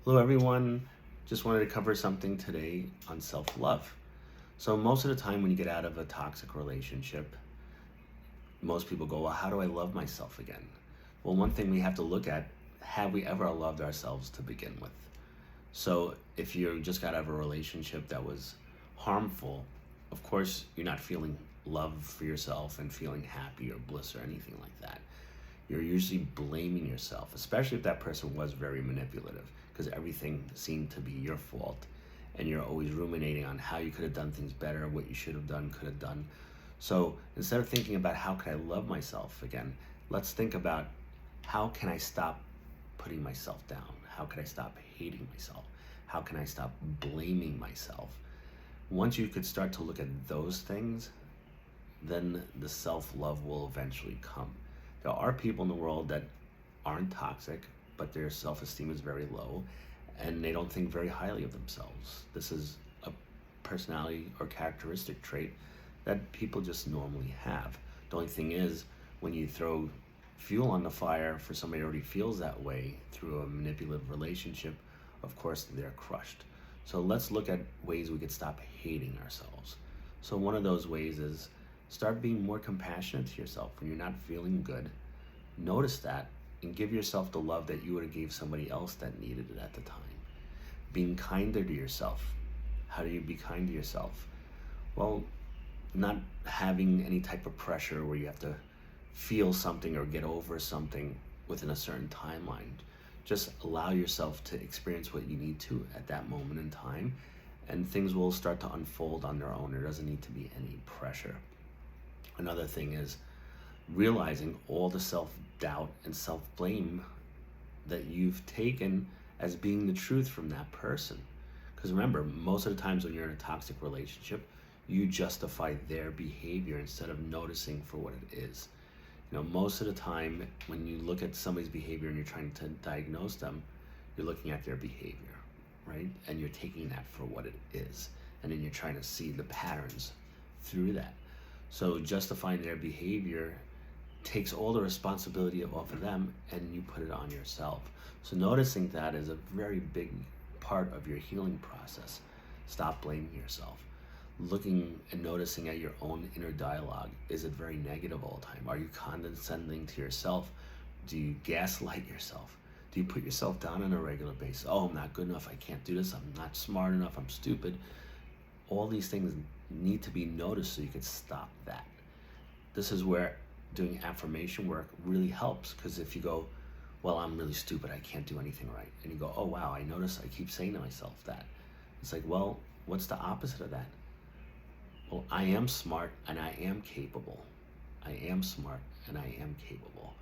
Hello everyone, just wanted to cover something today on self-love. So most of the time when you get out of a toxic relationship, most people go, well, how do I love myself again? Well, one thing we have to look at, have we ever loved ourselves to begin with? So if you just got out of a relationship that was harmful, of course you're not feeling love for yourself and feeling happy or bliss or anything like that. You're usually blaming yourself, especially if that person was very manipulative, because everything seemed to be your fault. And you're always ruminating on how you could have done things better, what you should have done, could have done. So instead of thinking about how can I love myself again, let's think about how can I stop putting myself down? How can I stop hating myself? How can I stop blaming myself? Once you could start to look at those things, then the self-love will eventually come. There are people in the world that aren't toxic, but their self-esteem is very low and they don't think very highly of themselves. This is a personality or characteristic trait that people just normally have. The only thing is, when you throw fuel on the fire for somebody who already feels that way through a manipulative relationship, of course they're crushed. So let's look at ways we could stop hating ourselves. So one of those ways is start being more compassionate to yourself when you're not feeling good. Notice that and give yourself the love that you would have gave somebody else that needed it at the time. Being kinder to yourself. How do you be kind to yourself? Well, not having any type of pressure where you have to feel something or get over something within a certain timeline. Just allow yourself to experience what you need to at that moment in time, and things will start to unfold on their own. There doesn't need to be any pressure. Another thing is realizing all the self-doubt and self-blame that you've taken as being the truth from that person. Because remember, most of the times when you're in a toxic relationship, you justify their behavior instead of noticing for what it is. You know, most of the time when you look at somebody's behavior and you're trying to diagnose them, you're looking at their behavior, right? And you're taking that for what it is. And then you're trying to see the patterns through that. So justifying their behavior takes all the responsibility off of them and you put it on yourself. So noticing that is a very big part of your healing process. Stop blaming yourself. Looking and noticing at your own inner dialogue. Is it very negative all the time? Are you condescending to yourself? Do you gaslight yourself? Do you put yourself down on a regular basis? Oh, I'm not good enough. I can't do this. I'm not smart enough. I'm stupid. All these things need to be noticed so you can stop that. This is where doing affirmation work really helps, because if you go, well, I'm really stupid, I can't do anything right, and you go, oh wow, I notice I keep saying to myself that. It's like, well, what's the opposite of that? Well, I am smart and I am capable. I am smart and I am capable.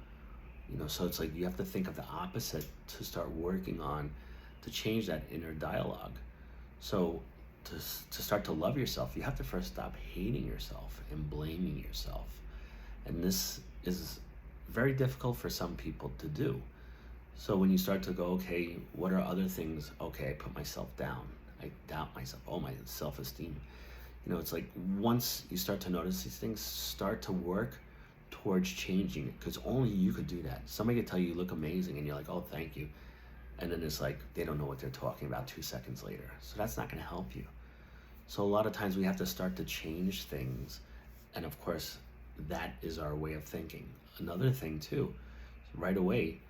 You know, so it's like you have to think of the opposite to start working on to change that inner dialogue. So to start to love yourself, you have to first stop hating yourself and blaming yourself. And this is very difficult for some people to do. So when you start to go, okay, what are other things? Okay, I put myself down. I doubt myself. Oh, my self-esteem. You know, it's like once you start to notice these things, start to work towards changing it, because only you could do that. Somebody could tell you look amazing and you're like, oh, thank you. And then it's like they don't know what they're talking about 2 seconds later. So that's not going to help you. So a lot of times we have to start to change things. And of course, that is our way of thinking. Another thing too, right away,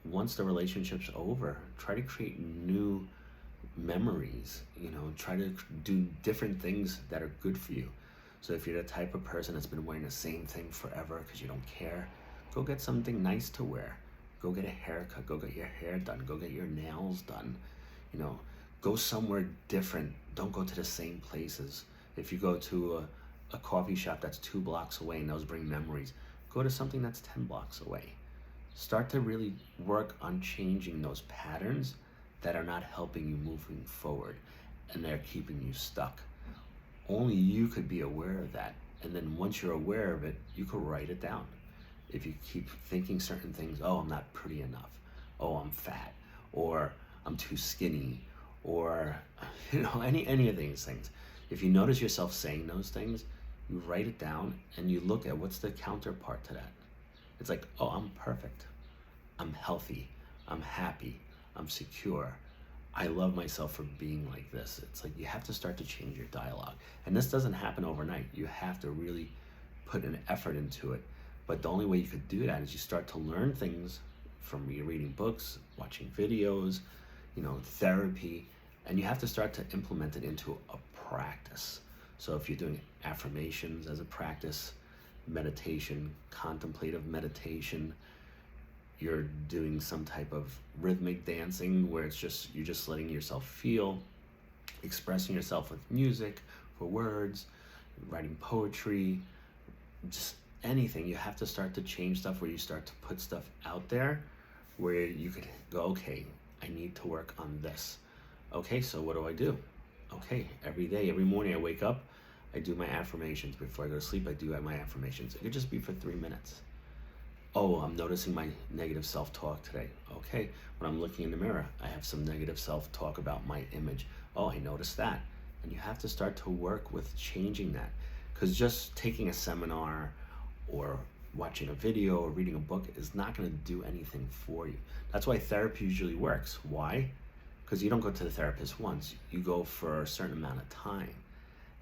once the relationship's over, try to create new memories. You know, try to do different things that are good for you. So if you're the type of person that's been wearing the same thing forever because you don't care, go get something nice to wear. Go get a haircut, go get your hair done, go get your nails done. You know, go somewhere different. Don't go to the same places. If you go to a coffee shop that's 2 blocks away and those bring memories, go to something that's 10 blocks away. Start to really work on changing those patterns that are not helping you moving forward and they're keeping you stuck. Only you could be aware of that. And then once you're aware of it, you could write it down. If you keep thinking certain things, oh, I'm not pretty enough, oh, I'm fat, or I'm too skinny, or you know, any of these things. If you notice yourself saying those things, you write it down and you look at what's the counterpart to that. It's like, oh, I'm perfect, I'm healthy, I'm happy, I'm secure, I love myself for being like this. It's like you have to start to change your dialogue. And this doesn't happen overnight. You have to really put an effort into it. But the only way you could do that is you start to learn things from reading books, watching videos, therapy, and you have to start to implement it into a practice. So if you're doing affirmations as a practice, meditation, contemplative meditation, you're doing some type of rhythmic dancing where you're just letting yourself feel, expressing yourself with music, for words, writing poetry, just anything. You have to start to change stuff where you start to put stuff out there where you could go, okay, I need to work on this. Okay, so what do I do? Okay, every day, every morning I wake up, I do my affirmations. Before I go to sleep, I do my affirmations. It could just be for 3 minutes. Oh, I'm noticing my negative self-talk today. Okay, when I'm looking in the mirror, I have some negative self-talk about my image. Oh, I noticed that. And you have to start to work with changing that. Because just taking a seminar or watching a video or reading a book is not going to do anything for you. That's why therapy usually works. Why? Because you don't go to the therapist once. You go for a certain amount of time.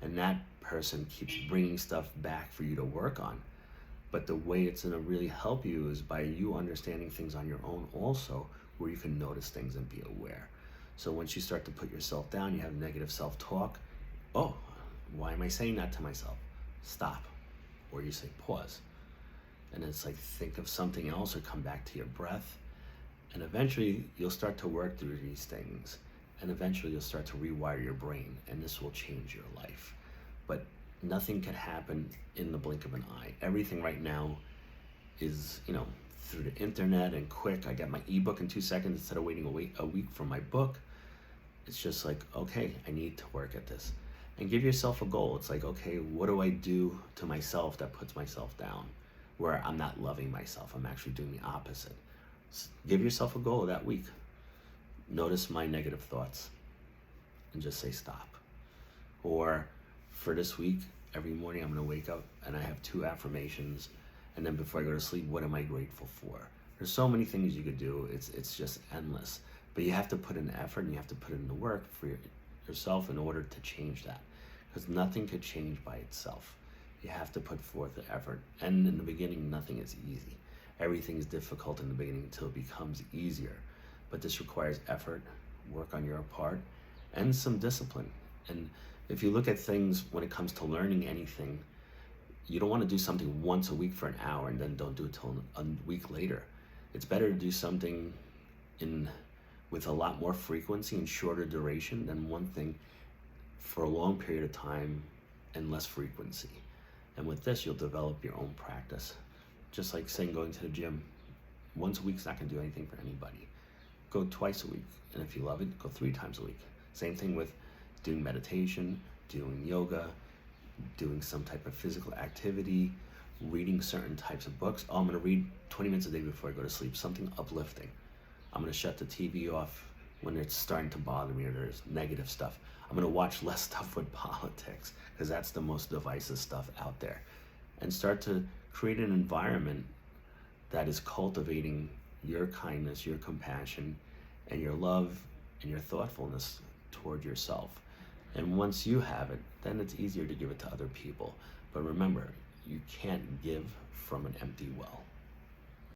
And that person keeps bringing stuff back for you to work on. But the way it's going to really help you is by you understanding things on your own also, where you can notice things and be aware. So once you start to put yourself down, you have negative self-talk. Oh, why am I saying that to myself? Stop. Or you say pause. And it's like think of something else or come back to your breath. And eventually you'll start to work through these things. And eventually you'll start to rewire your brain. And this will change your life. But nothing can happen in the blink of an eye. Everything right now is, through the internet and quick. I got my ebook in 2 seconds instead of waiting a week for my book. It's just like, okay, I need to work at this. And give yourself a goal. It's like, okay, what do I do to myself that puts myself down? Where I'm not loving myself. I'm actually doing the opposite. Give yourself a goal that week. Notice my negative thoughts and just say stop. Or for this week, every morning I'm going to wake up and I have 2 affirmations. And then before I go to sleep, what am I grateful for? There's so many things you could do. It's just endless. But you have to put in effort and you have to put in the work for yourself in order to change that. Because nothing could change by itself. You have to put forth the effort. And in the beginning, nothing is easy. Everything is difficult in the beginning until it becomes easier. But this requires effort, work on your part, and some discipline. And if you look at things when it comes to learning anything, you don't want to do something once a week for an hour and then don't do it till a week later. It's better to do something with a lot more frequency and shorter duration than one thing for a long period of time and less frequency. And with this, you'll develop your own practice. Just like saying going to the gym. Once a week's not going to do anything for anybody. Go twice a week. And if you love it, go 3 times a week. Same thing with doing meditation, doing yoga, doing some type of physical activity, reading certain types of books. Oh, I'm going to read 20 minutes a day before I go to sleep, something uplifting. I'm going to shut the TV off when it's starting to bother me or there's negative stuff. I'm going to watch less stuff with politics because that's the most divisive stuff out there. And start to create an environment that is cultivating your kindness, your compassion, and your love and your thoughtfulness toward yourself. And once you have it, then it's easier to give it to other people. But remember, you can't give from an empty well.